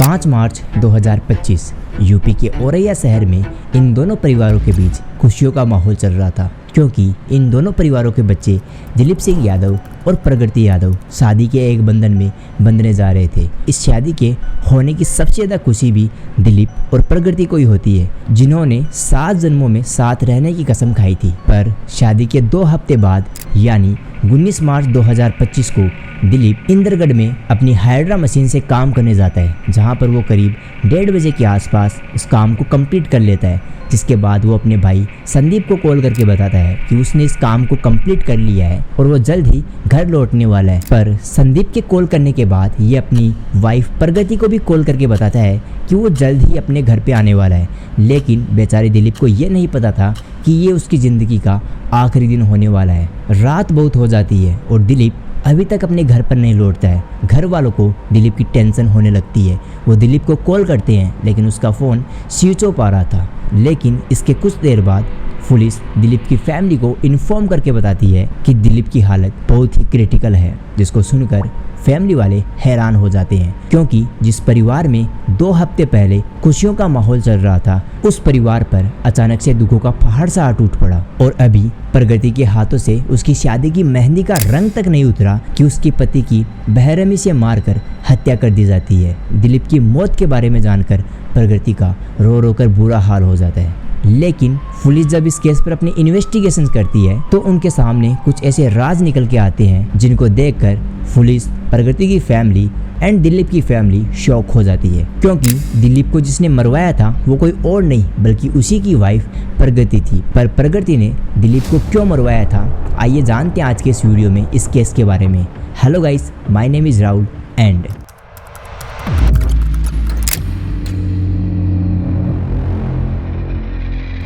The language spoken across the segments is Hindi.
5 मार्च 2025 यूपी के औरैया शहर में इन दोनों परिवारों के बीच खुशियों का माहौल चल रहा था, क्योंकि इन दोनों परिवारों के बच्चे दिलीप सिंह यादव और प्रगति यादव शादी के एक बंधन में बंधने जा रहे थे। इस शादी के होने की सबसे ज़्यादा खुशी भी दिलीप और प्रगति को ही होती है, जिन्होंने 7 जन्मों में साथ रहने की कसम खाई थी। पर शादी के 2 हफ्ते बाद यानी 19 मार्च 2025 को दिलीप इंद्रगढ़ में अपनी हाइड्रा मशीन से काम करने जाता है, जहां पर वो करीब 1:30 बजे के आसपास उस काम को कंप्लीट कर लेता है। जिसके बाद वो अपने भाई संदीप को कॉल करके बताता है कि उसने इस काम को कंप्लीट कर लिया है और वो जल्द ही घर लौटने वाला है। पर संदीप के कॉल करने के बाद ये अपनी वाइफ प्रगति को भी कॉल करके बताता है कि वो जल्द ही अपने घर पे आने वाला है। लेकिन बेचारे दिलीप को ये नहीं पता था कि ये उसकी ज़िंदगी का आखिरी दिन होने वाला है। रात बहुत हो जाती है और दिलीप अभी तक अपने घर पर नहीं लौटता है। घर वालों को दिलीप की टेंशन होने लगती है। वो दिलीप को कॉल करते हैं, लेकिन उसका फ़ोन स्विच ऑफ आ रहा था। लेकिन इसके कुछ देर बाद पुलिस दिलीप की फैमिली को इन्फॉर्म करके बताती है कि दिलीप की हालत बहुत ही क्रिटिकल है, जिसको सुनकर फैमिली वाले हैरान हो जाते हैं, क्योंकि जिस परिवार में 2 हफ्ते पहले खुशियों का माहौल चल रहा था, उस परिवार पर अचानक से दुखों का पहाड़ सा टूट पड़ा। और अभी प्रगति के हाथों से उसकी शादी की मेहंदी का रंग तक नहीं उतरा कि उसके पति की बेरहमी से मारकर हत्या कर दी जाती है। दिलीप की मौत के बारे में जानकर प्रगति का रो रो कर बुरा हाल हो जाता है। लेकिन पुलिस जब इस केस पर अपनी इन्वेस्टिगेशन करती है तो उनके सामने कुछ ऐसे राज निकल के आते हैं, जिनको देखकर पुलिस, प्रगति की फैमिली एंड दिलीप की फैमिली शॉक हो जाती है, क्योंकि दिलीप को जिसने मरवाया था वो कोई और नहीं बल्कि उसी की वाइफ प्रगति थी। पर प्रगति ने दिलीप को क्यों मरवाया था, आइए जानते हैं आज के इस वीडियो में इस केस के बारे में। Hello guys, my name is Rahul and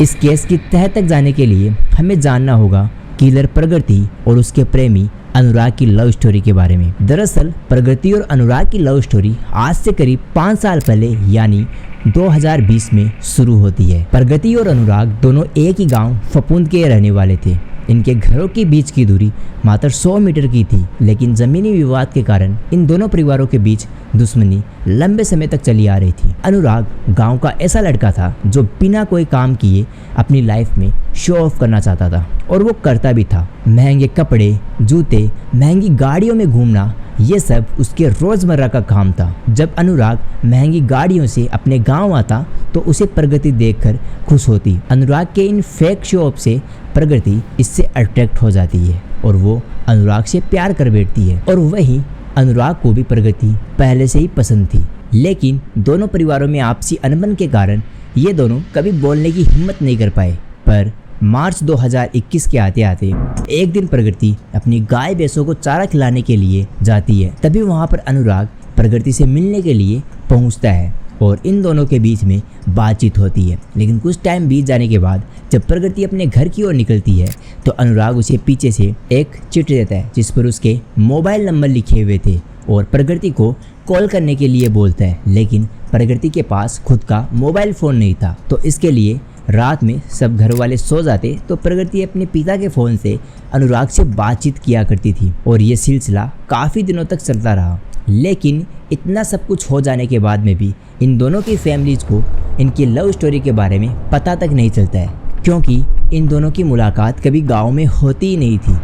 इस केस की तह तक जाने के लिए हमें जानना होगा किलर प्रगति और उसके प्रेमी अनुराग की लव स्टोरी के बारे में। दरअसल प्रगति और अनुराग की लव स्टोरी आज से करीब 5 साल पहले यानी 2020 में शुरू होती है। प्रगति और अनुराग दोनों एक ही गांव फफूंद के रहने वाले थे। इनके घरों के बीच की दूरी मात्र 100 मीटर की थी, लेकिन जमीनी विवाद के कारण इन दोनों परिवारों के बीच दुश्मनी लंबे समय तक चली आ रही थी। अनुराग गांव का ऐसा लड़का था जो बिना कोई काम किए अपनी लाइफ में शो ऑफ करना चाहता था, और वो करता भी था। महंगे कपड़े, जूते, महंगी गाड़ियों में घूमना, ये सब उसके रोजमर्रा का काम था। जब अनुराग महंगी गाड़ियों से अपने गांव आता तो उसे प्रगति देखकर खुश होती। अनुराग के इन फेक शो ऑफ से प्रगति इससे अट्रैक्ट हो जाती है और वो अनुराग से प्यार कर बैठती है। और वहीं अनुराग को भी प्रगति पहले से ही पसंद थी, लेकिन दोनों परिवारों में आपसी अनबन के कारण ये दोनों कभी बोलने की हिम्मत नहीं कर पाए। पर मार्च 2021 के आते आते एक दिन प्रगति अपनी गाय भैंसों को चारा खिलाने के लिए जाती है। तभी वहां पर अनुराग प्रगति से मिलने के लिए पहुंचता है और इन दोनों के बीच में बातचीत होती है। लेकिन कुछ टाइम बीत जाने के बाद जब प्रगति अपने घर की ओर निकलती है तो अनुराग उसे पीछे से एक चिट्ठी देता है, जिस पर उसके मोबाइल नंबर लिखे हुए थे, और प्रगति को कॉल करने के लिए बोलता है। लेकिन प्रगति के पास खुद का मोबाइल फ़ोन नहीं था, तो इसके लिए रात में सब घर वाले सो जाते तो प्रगति अपने पिता के फ़ोन से अनुराग से बातचीत किया करती थी, और ये सिलसिला काफ़ी दिनों तक चलता रहा। लेकिन इतना सब कुछ हो जाने के बाद में भी इन दोनों की फैमिलीज़ को इनकी लव स्टोरी के बारे में पता तक नहीं चलता है, क्योंकि इन दोनों की मुलाकात कभी गांव में होती ही नहीं थी।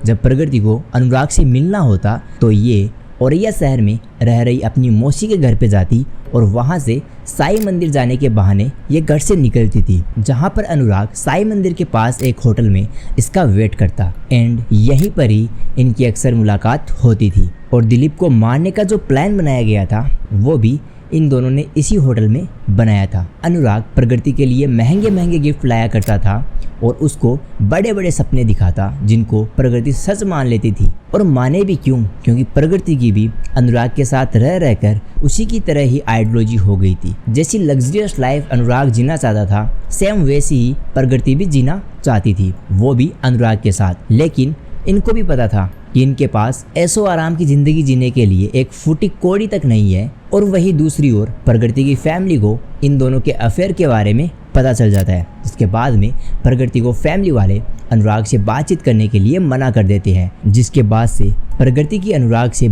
जब प्रगति को अनुराग से मिलना होता तो ये औरैया शहर में रह रही अपनी मौसी के घर पे जाती, और वहाँ से साई मंदिर जाने के बहाने ये घर से निकलती थी, जहाँ पर अनुराग साई मंदिर के पास एक होटल में इसका वेट करता, एंड यहीं पर ही इनकी अक्सर मुलाकात होती थी। और दिलीप को मारने का जो प्लान बनाया गया था वो भी इन दोनों ने इसी होटल में बनाया था। अनुराग प्रगति के लिए महंगे महंगे गिफ्ट लाया करता था और उसको बड़े बड़े सपने दिखाता, जिनको प्रगति सच मान लेती थी। और माने भी क्यों, क्योंकि प्रगति की भी अनुराग के साथ रह रहकर उसी की तरह ही आइडियोलॉजी हो गई थी। जैसी लग्जरियस लाइफ अनुराग जीना चाहता था, सेम वैसी ही प्रगति भी जीना चाहती थी, वो भी अनुराग के साथ। लेकिन इनको भी पता था कि इनके पास ऐसो आराम की ज़िंदगी जीने के लिए एक फूटी कौड़ी तक नहीं है। और वही दूसरी ओर प्रगति की फैमिली को इन दोनों के अफेयर के बारे में पता चल जाता है, जिसके बाद में प्रगति को फैमिली वाले अनुराग से बातचीत करने के लिए मना कर देते हैं, जिसके बाद से प्रकृति की अनुराग से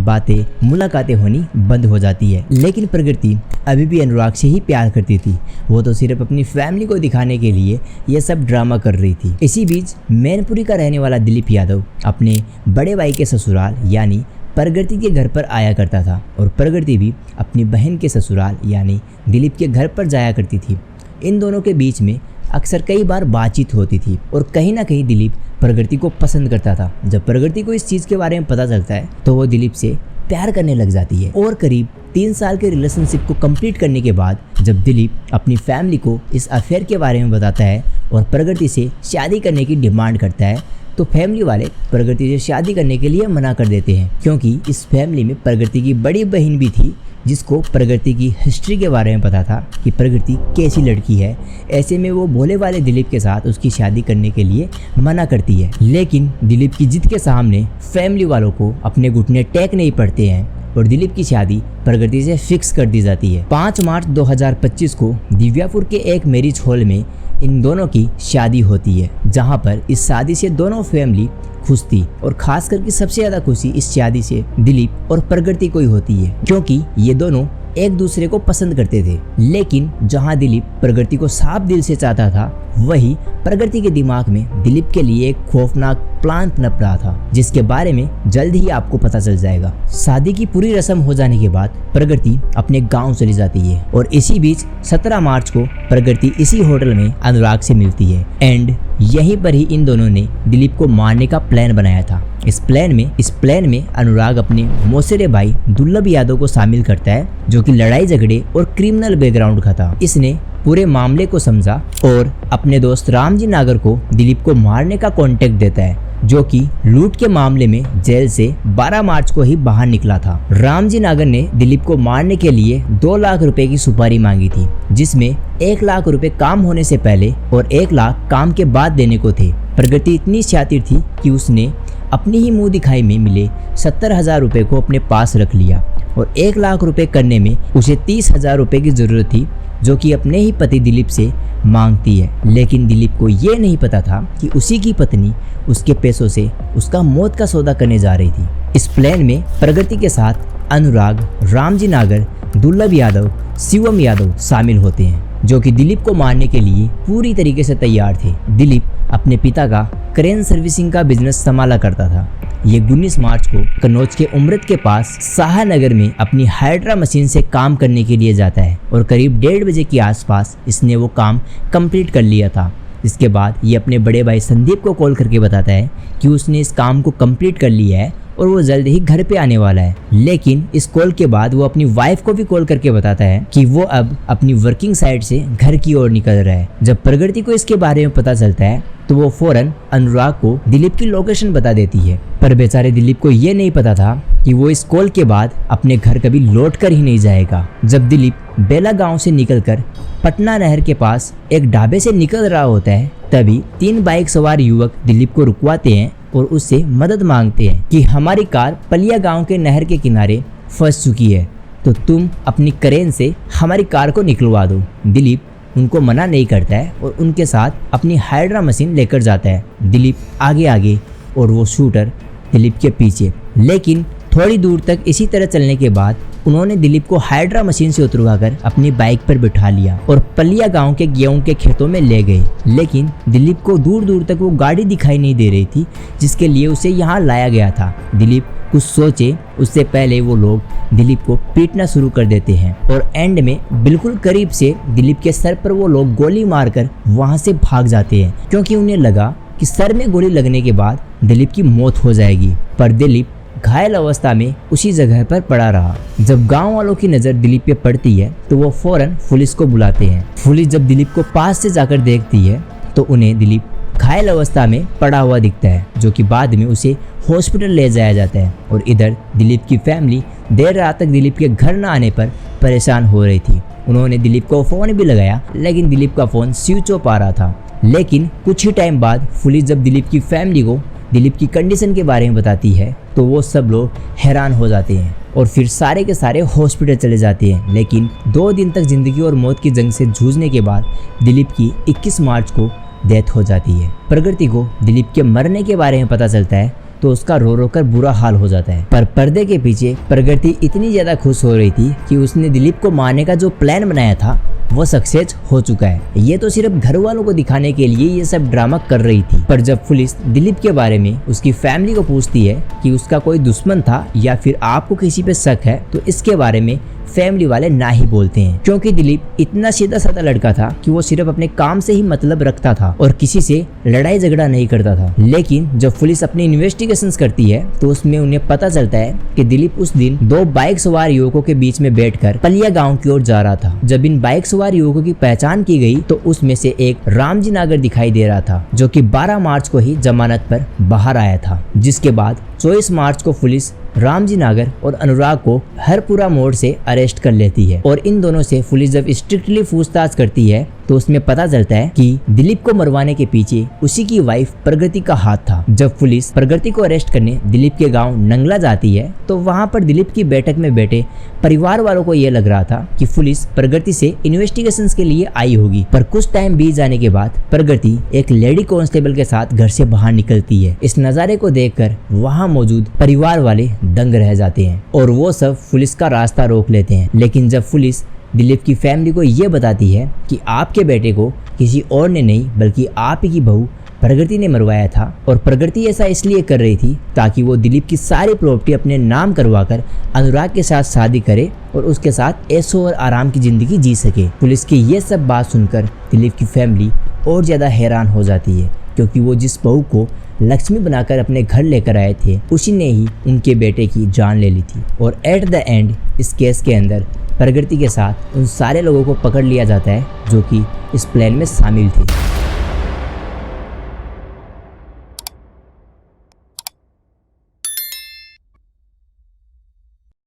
मुलाकातें होनी बंद हो जाती है। लेकिन प्रकृति अभी भी अनुराग से ही प्यार करती थी। वो तो सिर्फ अपनी फैमिली को दिखाने के लिए ये सब ड्रामा कर रही थी। इसी बीच मैनपुरी का रहने वाला दिलीप यादव अपने बड़े भाई के ससुराल यानी प्रकृति के घर पर आया करता था और प्रकृति भी अपनी बहन के ससुराल यानी दिलीप के घर पर जाया करती थी। इन दोनों के बीच में अक्सर कई बार बातचीत होती थी और कहीं ना कहीं दिलीप प्रकृति को पसंद करता था। जब प्रकृति को इस चीज़ के बारे में पता चलता है तो वो दिलीप से प्यार करने लग जाती है और करीब 3 साल के रिलेशनशिप को कंप्लीट करने के बाद जब दिलीप अपनी फैमिली को इस अफेयर के बारे में बताता है और प्रकृति से शादी करने की डिमांड करता है तो फैमिली वाले प्रकृति से शादी करने के लिए मना कर देते हैं, क्योंकि इस फैमिली में प्रकृति की बड़ी बहन भी थी जिसको प्रकृति की हिस्ट्री के बारे में पता था कि प्रकृति कैसी लड़की है। ऐसे में वो भोले वाले दिलीप के साथ उसकी शादी करने के लिए मना करती है। लेकिन दिलीप की जिद के सामने फैमिली वालों को अपने घुटने टेक नहीं पड़ते हैं और दिलीप की शादी प्रकृति से फिक्स कर दी जाती है। 5 मार्च 2025 को दिव्यापुर के एक मैरिज हॉल में इन दोनों की शादी होती है, जहां पर इस शादी से दोनों फैमिली खुश थी और खास करके सबसे ज्यादा खुशी इस शादी से दिलीप और प्रकृति को ही होती है, क्योंकि ये दोनों एक दूसरे को पसंद करते थे। लेकिन जहां दिलीप प्रकृति को साफ दिल से चाहता था, वही प्रकृति के दिमाग में दिलीप के लिए एक खौफनाक प्लान पनप रहा था, जिसके बारे में जल्द ही आपको पता चल जाएगा। शादी की पूरी रस्म हो जाने के बाद प्रकृति अपने गांव चली जाती है और इसी बीच 17 मार्च को प्रकृति इसी होटल में अनुराग से मिलती है एंड यहीं पर ही इन दोनों ने दिलीप को मारने का प्लान बनाया था। इस प्लान में अनुराग अपने मौसेरे भाई दुर्लभ यादव को शामिल करता है, जो कि लड़ाई झगड़े और क्रिमिनल बैकग्राउंड का था। इसने पूरे मामले को समझा और अपने दोस्त रामजी नागर को दिलीप को मारने का कॉन्टेक्ट देता है, जो कि लूट के मामले में जेल से 12 मार्च को ही बाहर निकला था। रामजी नागर ने दिलीप को मारने के लिए 2 लाख रुपए की सुपारी मांगी थी, जिसमें 1 लाख रुपए काम होने से पहले और 1 लाख काम के बाद देने को थे। प्रकृति इतनी शातिर थी कि उसने अपनी ही मुंह दिखाई में मिले 70,000 रुपए को अपने पास रख लिया और 1 लाख रुपए करने में उसे 30,000 रुपए की जरूरत थी, जो कि अपने ही पति दिलीप से मांगती है। लेकिन दिलीप को ये नहीं पता था कि उसी की पत्नी उसके पैसों से उसका मौत का सौदा करने जा रही थी। इस प्लान में प्रकृति के साथ अनुराग, रामजी नागर, दुर्लभ यादव, शिवम यादव शामिल होते हैं, जो कि दिलीप को मारने के लिए पूरी तरीके से तैयार थे। दिलीप अपने पिता का क्रेन सर्विसिंग का बिजनेस संभाला करता था। ये 19 मार्च को कन्नौज के उमरत के पास शाहनगर में अपनी हाइड्रा मशीन से काम करने के लिए जाता है और करीब 1:30 बजे के आसपास इसने वो काम कंप्लीट कर लिया था। इसके बाद ये अपने बड़े भाई संदीप को कॉल करके बताता है कि उसने इस काम को कंप्लीट कर लिया है और वो जल्द ही घर पे आने वाला है। लेकिन इस कॉल के बाद वो अपनी वाइफ को भी कॉल करके बताता है कि वो अब अपनी वर्किंग साइट से घर की ओर निकल रहा है। जब प्रकृति को इसके बारे में पता चलता है तो वो फौरन अनुराग को दिलीप की लोकेशन बता देती है, पर बेचारे दिलीप को ये नहीं पता था कि वो इस कॉल के बाद अपने घर कभी लौट कर ही नहीं जाएगा। जब दिलीप बेला गांव से निकलकर पटना नहर के पास एक ढाबे से निकल रहा होता है, तभी 3 बाइक सवार युवक दिलीप को रुकवाते हैं और उससे मदद मांगते हैं कि हमारी कार पलिया गांव के नहर के किनारे फंस चुकी है, तो तुम अपनी क्रेन से हमारी कार को निकलवा दो। दिलीप उनको मना नहीं करता है और उनके साथ अपनी हाइड्रा मशीन लेकर जाता है। दिलीप आगे और वो शूटर दिलीप के पीछे। लेकिन थोड़ी दूर तक इसी तरह चलने के बाद उन्होंने दिलीप को हाइड्रा मशीन से उतरवाकर अपनी बाइक पर बिठा लिया और पलिया गांव के गेहूं के खेतों में ले गए। लेकिन दिलीप को दूर दूर तक वो गाड़ी दिखाई नहीं दे रही थी जिसके लिए उसे यहाँ लाया गया था। दिलीप कुछ सोचे उससे पहले वो लोग दिलीप को पीटना शुरू कर देते हैं और एंड में बिल्कुल करीब से दिलीप के सर पर वो लोग गोली मारकर वहां से भाग जाते हैं, क्योंकि उन्हें लगा कि सर में गोली लगने के बाद दिलीप की मौत हो जाएगी। पर दिलीप घायल अवस्था में उसी जगह पर पड़ा रहा। जब गांव वालों की नजर दिलीप पे पड़ती है तो वो फौरन पुलिस को बुलाते हैं। पुलिस जब दिलीप को पास से जाकर देखती है तो उन्हें दिलीप घायल अवस्था में पड़ा हुआ दिखता है, जो कि बाद में उसे हॉस्पिटल ले जाया जाता है। और इधर दिलीप की फैमिली देर रात तक दिलीप के घर न आने पर परेशान हो रही थी। उन्होंने दिलीप को फ़ोन भी लगाया, लेकिन दिलीप का फ़ोन स्विच ऑफ आ रहा था। लेकिन कुछ ही टाइम बाद पुलिस जब दिलीप की फैमिली को दिलीप की कंडीशन के बारे में बताती है तो वो सब लोग हैरान हो जाते हैं और फिर सारे के सारे हॉस्पिटल चले जाते हैं। लेकिन 2 दिन तक जिंदगी और मौत की जंग से जूझने के बाद दिलीप की 21 मार्च को डेथ हो जाती है। प्रकृति को दिलीप के मरने के बारे में पता चलता है तो उसका रो रो कर बुरा हाल हो जाता है। पर पर्दे के पीछे प्रकृति इतनी ज्यादा खुश हो रही थी कि उसने दिलीप को मारने का जो प्लान बनाया था वो सक्सेस हो चुका है। ये तो सिर्फ घर वालों को दिखाने के लिए ये सब ड्रामा कर रही थी। पर जब पुलिस दिलीप के बारे में उसकी फैमिली को पूछती है कि उसका कोई दुश्मन था या फिर आपको किसी पे शक है, तो इसके बारे में फैमिली वाले ना ही बोलते हैं, क्योंकि दिलीप इतना सीधा साधा लड़का था कि वो सिर्फ अपने काम से ही मतलब रखता था और किसी से लड़ाई झगड़ा नहीं करता था। लेकिन जब पुलिस अपनी इन्वेस्टिगेशंस करती है तो उसमें उन्हें पता चलता है कि दिलीप उस दिन 2 बाइक सवार युवकों के बीच में बैठकर पलिया गांव की ओर जा रहा था। जब इन बाइक सवार युवकों की पहचान की गई तो उसमें से एक रामजी नागर दिखाई दे रहा था, जो कि 12 मार्च को ही जमानत पर बाहर आया था। जिसके बाद 24 मार्च को पुलिस रामजी नागर और अनुराग को हरपुरा मोड़ से अरेस्ट कर लेती है और इन दोनों से पुलिस जब स्ट्रिक्टली पूछताछ करती है तो उसमें पता चलता है कि दिलीप को मरवाने के पीछे उसी की वाइफ प्रगति का हाथ था। जब पुलिस प्रगति को अरेस्ट करने दिलीप के गांव नंगला जाती है तो वहां पर दिलीप की बैठक में बैठे परिवार वालों को यह लग रहा था कि पुलिस प्रगति से इन्वेस्टिगेशंस के लिए आई होगी। पर कुछ टाइम बीत जाने के बाद प्रगति एक लेडी कांस्टेबल के साथ घर से बाहर निकलती है। इस नजारे को देखकर वहां मौजूद परिवार वाले दंग रह जाते हैं और वो सब पुलिस का रास्ता रोक लेते हैं। लेकिन जब पुलिस दिलीप की फैमिली को ये बताती है कि आपके बेटे को किसी और ने नहीं बल्कि आप ही की बहू प्रगति ने मरवाया था और प्रगति ऐसा इसलिए कर रही थी ताकि वो दिलीप की सारी प्रॉपर्टी अपने नाम करवाकर अनुराग के साथ शादी करे और उसके साथ ऐशो और आराम की जिंदगी जी सके। पुलिस की ये सब बात सुनकर दिलीप की फैमिली और ज्यादा हैरान हो जाती है, क्योंकि वो जिस बहू को लक्ष्मी बनाकर अपने घर लेकर आए थे उसी ने ही उनके बेटे की जान ले ली थी। और एट द एंड इस केस के अंदर प्रगति के साथ उन सारे लोगों को पकड़ लिया जाता है जो कि इस प्लान में शामिल थे।